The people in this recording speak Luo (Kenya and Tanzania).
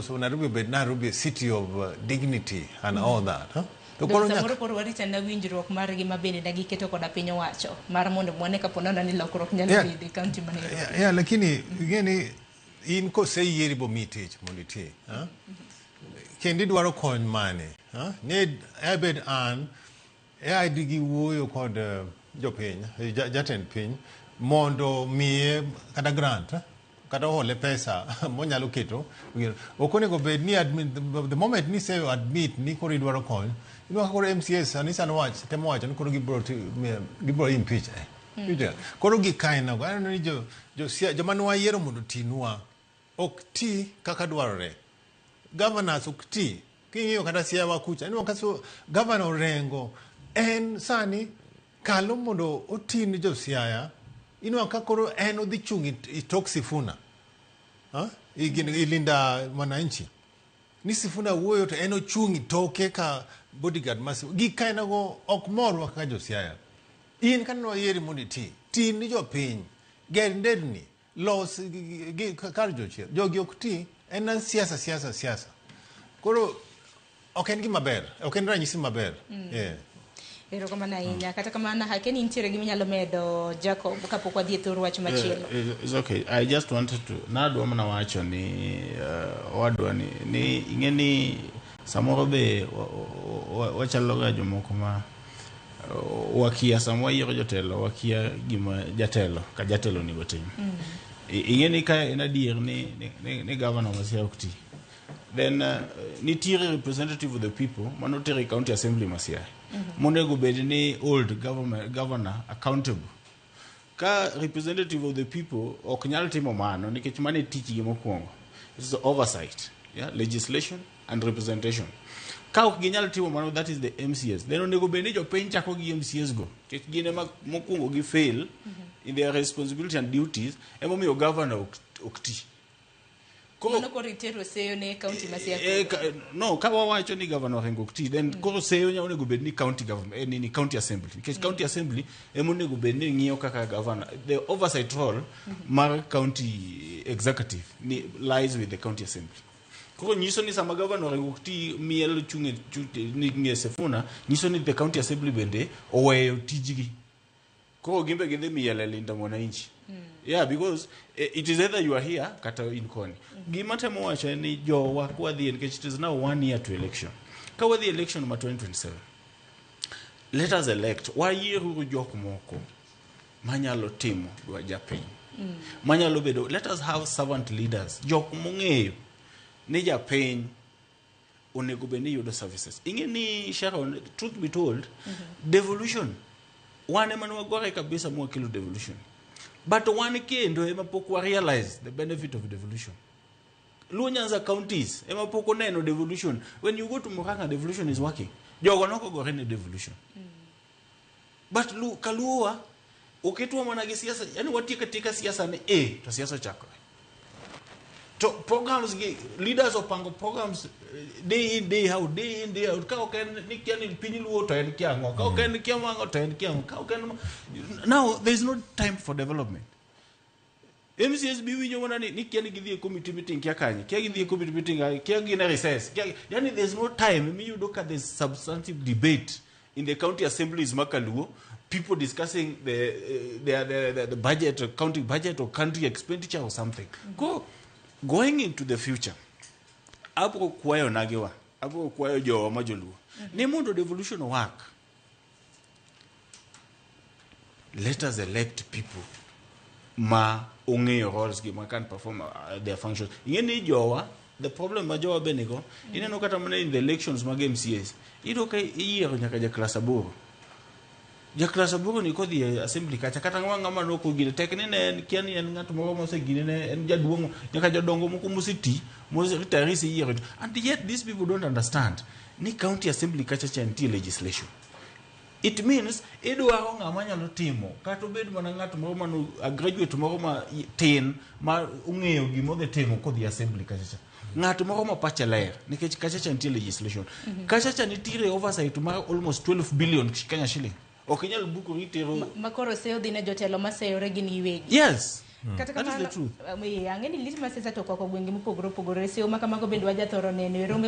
So Nairobi a city of dignity and all that, huh? To samoro por warita na winjruok margi mabende dagi keto koda piny owacho mar mondo mwane kaponana ni lokruok nyalo bedi county manero. Yeah, lakini gini in ko sei yeri bo mitich moniti, huh? Kendi dwaro kony mane, huh? Need ebed an digi wuoyo kod jopiny, jatend piny mondo miye kada grant, huh? Kada hole pesa monyalo keto okonego bed ni admit the moment ni say admit ni koro idwaro kony ino koro MCAs anisa no watch temo watch ni koro gibro impeach koro gikaina go ani jo manwa yero mondo tinwa ok ti kaka dwarore governors ok ti kingiyo kata Siaya wakucha ino kaso governor rengo en sani kalo mondo otini jo Siaya ino kakoro en odhi chungi itok Sifuna ilinda mwananchi ni Sifuna wuoyo to en ochungi toke ka bodyguard masi gikaina go ok morwa kaka jo Siaya in kanwa yeri mondo ti ni jo piny ger ndedni los kar jochiel jogi ok ti en siasa koro ok en gima ber ok en ranyisi maber Ero kamana inya kata kamana hakeni intiere gimi nyalo medo Jacob kapok wadhi e thor wach machielo. It's okay. I just wanted to nadu amana wacho ni wadwa ni ingeni samoro be wachalo ga jomoko ma wakia samwa yiro jotelo wakia gima jatelo ka jatelo ni gotim. Ingeni ka ina dir ni governor Siaya okti. Then nitire representative of the people manotere county assembly Siaya. Monego bedini old governor accountable. Ka representative of the people oknyal timo mano nikech mane tijgi mokwongo. It's the oversight, yeah, legislation and representation. Ka ok ginyal timo mano, that is the MCAs. Then onego bedni jo piny chako gi MCAs go. Nikech gine mokwongo gi fail in their responsibility and duties, emomiyo governor okti. Kono ko ritero seyo ne county Siaya. No, kawa wacho ni governor rengo kti then koro seyo nya onego bed ni county government ni county assembly because county assembly emonego bed ni ngiyo kaka governor the oversight role mar county executive ni lies with the county assembly. Koro nyiso ni sama governor rengo kti miel chunge ni ngesefuna nyiso ni the county assembly bende oweyo tijgi. Koro gimbe gende miel linda mwananchi. Yeah, because it is either you are here kata in koni. Gimatemo wacho ni jo wakwa dhi because it is now 1 year to election. Ka wadhi election ma 2027. Let us elect wayiru jok moko manyalo timo dwa japiny. Manyalo bedo, let us have servant leaders. Jok mongeyo ni japiny onego beni yudo services. Ingeni Sharon, truth be told, devolution wane manwa gore kabisa mwa kilo devolution. But one kendo ema poko realize the benefit of devolution. Lunyanza counties ema poko neno devolution. When you go to Murang'a, devolution is working. Jogo noko go rene devolution. But Kalua ukitwa mwanage siasa, yani watie katika siasa ni to siasa chako. To programs leaders of pango programs day in day out ka oken nikiani pinyiluo to en kiango ka oken kiamango to en kiango ka oken. Now there is no time for development. MCAs bi winyo wana nikiani gidhi committee meeting kia kanye kia gidhi committee meeting kia gina recess yani there is no time. You look at the substantive debate in the county assemblies makaluo, people discussing the budget, county budget or country expenditure or something. Going into the future, apo kwayo nagewa, apo kwayo jo majoluo. Ni mondo devolution work. Let us elect people ma ongeyo roles gi ma can perform their functions. Ingeni jowa, the problem ma jowa benego, ineno kata mane in the elections mag MCAs. Ito kai iyiero nyaka ja class aboro. Ja class aboro ni kodhi assembly kacha kata ngama no ko gine tekne ne kiani en ng'at moro mose gine ne en jaduongo nyaka jodongo moko musiti retirees yiero. And yet these people don't understand ni county assembly kacha chanti legislation. It means idwaro ngama nyalo timo kata obed mana ng'at moro mano a graduate moro ma tin ma ungeyo gimo de timo kodhi assembly kacha ng'at moro ma pacha ler nikech kacha chanti legislation. Kacha chanitire oversight mar almost 12 billion Kenya shilling. Okinyal buku ritero makoro seyo dine jotelo maseyo regini iwegi. Yes. Kata That is the kamano truth. ang'eni lit ma sesa to koko gwenge mopogore opogore seyo ma kamago bende waja thoro neno e rombe